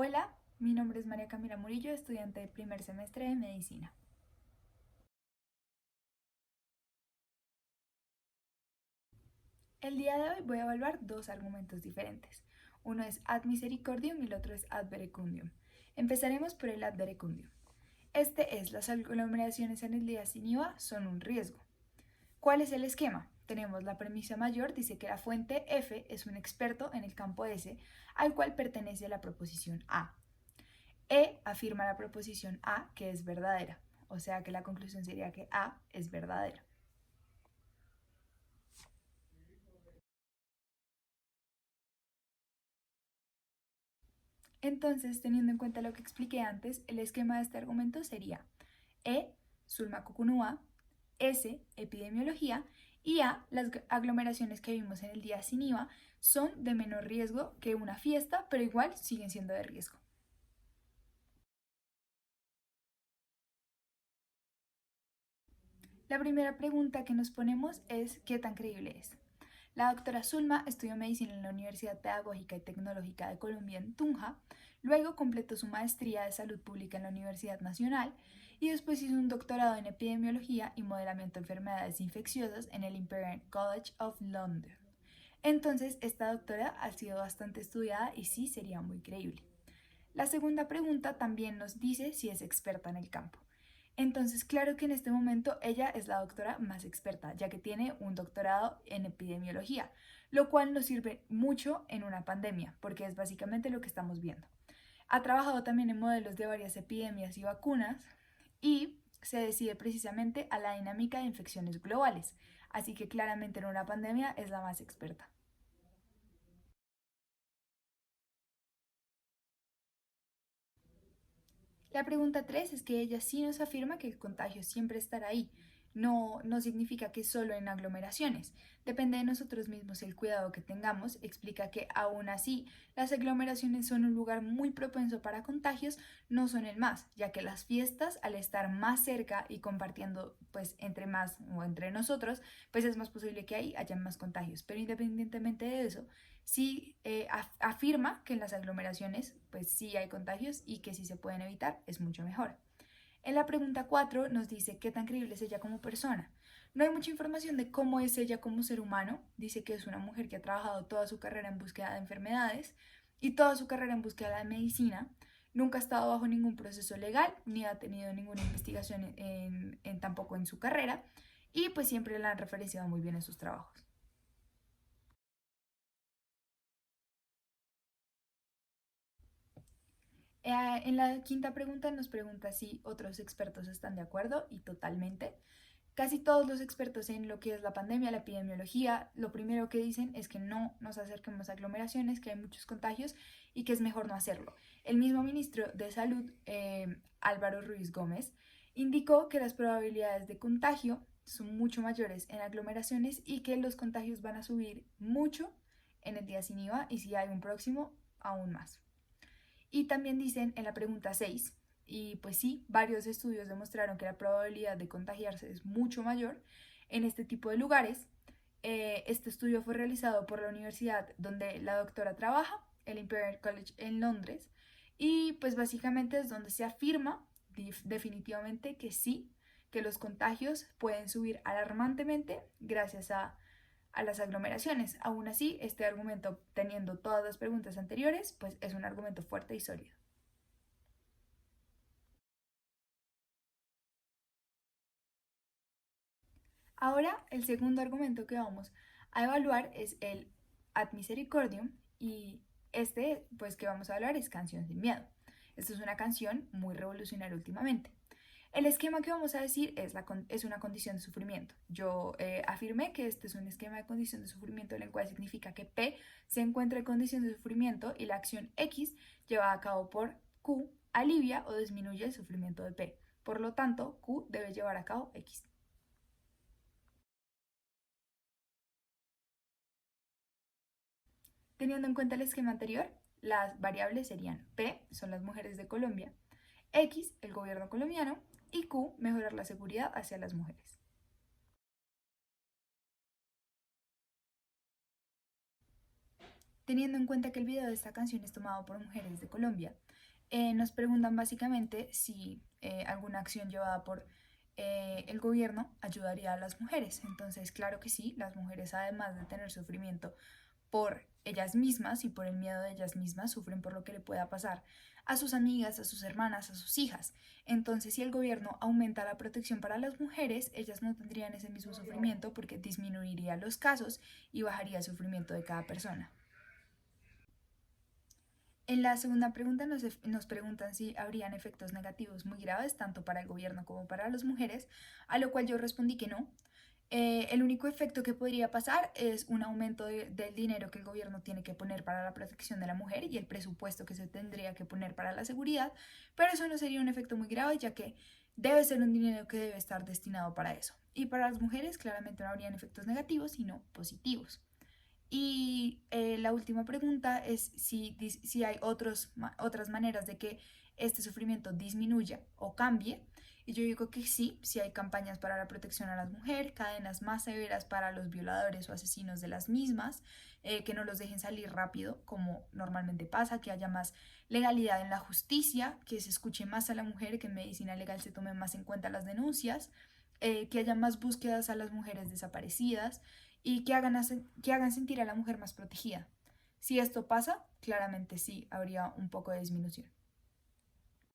Hola, mi nombre es María Camila Murillo, estudiante de primer semestre de Medicina. El día de hoy voy a evaluar dos argumentos diferentes. Uno es ad misericordium y el otro es ad verecundium. Empezaremos por el ad verecundium. Este es: las aglomeraciones en el día sin IVA son un riesgo. ¿Cuál es el esquema? Tenemos la premisa mayor, dice que la fuente F es un experto en el campo S, al cual pertenece la proposición A. E afirma la proposición A, que es verdadera, o sea que la conclusión sería que A es verdadera. Entonces, teniendo en cuenta lo que expliqué antes, el esquema de este argumento sería E, sulma cucunúa, S, epidemiología, y A, las aglomeraciones que vimos en el día sin IVA son de menor riesgo que una fiesta, pero igual siguen siendo de riesgo. La primera pregunta que nos ponemos es: ¿qué tan creíble es? La doctora Zulma estudió medicina en la Universidad Pedagógica y Tecnológica de Colombia en Tunja, luego completó su maestría de salud pública en la Universidad Nacional y después hizo un doctorado en epidemiología y modelamiento de enfermedades infecciosas en el Imperial College of London. Entonces, esta doctora ha sido bastante estudiada y sí sería muy creíble. La segunda pregunta también nos dice si es experta en el campo. Entonces, claro que en este momento ella es la doctora más experta, ya que tiene un doctorado en epidemiología, lo cual nos sirve mucho en una pandemia, porque es básicamente lo que estamos viendo. Ha trabajado también en modelos de varias epidemias y vacunas y se decide precisamente a la dinámica de infecciones globales, así que claramente en una pandemia es la más experta. La pregunta 3 es que ella sí nos afirma que el contagio siempre estará ahí. No significa que solo en aglomeraciones. Depende de nosotros mismos el cuidado que tengamos. Explica que aún así las aglomeraciones son un lugar muy propenso para contagios, no son el más, ya que las fiestas, al estar más cerca y compartiendo pues entre más o entre nosotros, pues es más posible que ahí haya más contagios. Pero independientemente de eso, sí afirma que en las aglomeraciones pues sí hay contagios y que si se pueden evitar es mucho mejor. En la pregunta 4 nos dice qué tan creíble es ella como persona. No hay mucha información de cómo es ella como ser humano. Dice que es una mujer que ha trabajado toda su carrera en búsqueda de enfermedades y toda su carrera en búsqueda de medicina. Nunca ha estado bajo ningún proceso legal ni ha tenido ninguna investigación tampoco en su carrera y pues siempre la han referenciado muy bien en sus trabajos. En la quinta pregunta nos pregunta si otros expertos están de acuerdo y totalmente. Casi todos los expertos en lo que es la pandemia, la epidemiología, lo primero que dicen es que no nos acerquemos a aglomeraciones, que hay muchos contagios y que es mejor no hacerlo. El mismo ministro de Salud, Álvaro Ruiz Gómez, indicó que las probabilidades de contagio son mucho mayores en aglomeraciones y que los contagios van a subir mucho en el día sin IVA y si hay un próximo, aún más. Y también dicen en la pregunta 6, y pues sí, varios estudios demostraron que la probabilidad de contagiarse es mucho mayor en este tipo de lugares. Este estudio fue realizado por la universidad donde la doctora trabaja, el Imperial College en Londres, y pues básicamente es donde se afirma definitivamente que sí, que los contagios pueden subir alarmantemente gracias a las aglomeraciones. Aún así, este argumento, teniendo todas las preguntas anteriores, pues es un argumento fuerte y sólido. Ahora, el segundo argumento que vamos a evaluar es el ad misericordium y este, pues que vamos a hablar es Canción sin Miedo. Esta es una canción muy revolucionaria últimamente. El esquema que vamos a decir es una condición de sufrimiento. Yo afirmé que este es un esquema de condición de sufrimiento, el cual significa que P se encuentra en condición de sufrimiento y la acción X llevada a cabo por Q alivia o disminuye el sufrimiento de P. Por lo tanto, Q debe llevar a cabo X. Teniendo en cuenta el esquema anterior, las variables serían P, son las mujeres de Colombia, X, el gobierno colombiano, y Q, mejorar la seguridad hacia las mujeres. Teniendo en cuenta que el video de esta canción es tomado por mujeres de Colombia, Nos preguntan básicamente si alguna acción llevada por el gobierno ayudaría a las mujeres. Entonces, claro que sí, las mujeres además de tener sufrimiento por ellas mismas y por el miedo de ellas mismas, sufren por lo que le pueda pasar a sus amigas, a sus hermanas, a sus hijas. Entonces, si el gobierno aumenta la protección para las mujeres, ellas no tendrían ese mismo sufrimiento porque disminuiría los casos y bajaría el sufrimiento de cada persona. En la segunda pregunta nos preguntan si habrían efectos negativos muy graves tanto para el gobierno como para las mujeres, a lo cual yo respondí que no. El único efecto que podría pasar es un aumento del dinero que el gobierno tiene que poner para la protección de la mujer y el presupuesto que se tendría que poner para la seguridad, pero eso no sería un efecto muy grave ya que debe ser un dinero que debe estar destinado para eso. Y para las mujeres claramente no habrían efectos negativos, sino positivos. Y la última pregunta es si hay otras maneras de que este sufrimiento disminuya o cambie. Y yo digo que sí, si hay campañas para la protección a las mujeres, cadenas más severas para los violadores o asesinos de las mismas, que no los dejen salir rápido, como normalmente pasa, que haya más legalidad en la justicia, que se escuche más a la mujer, que en medicina legal se tomen más en cuenta las denuncias, que haya más búsquedas a las mujeres desaparecidas y que hagan sentir a la mujer más protegida. Si esto pasa, claramente sí habría un poco de disminución.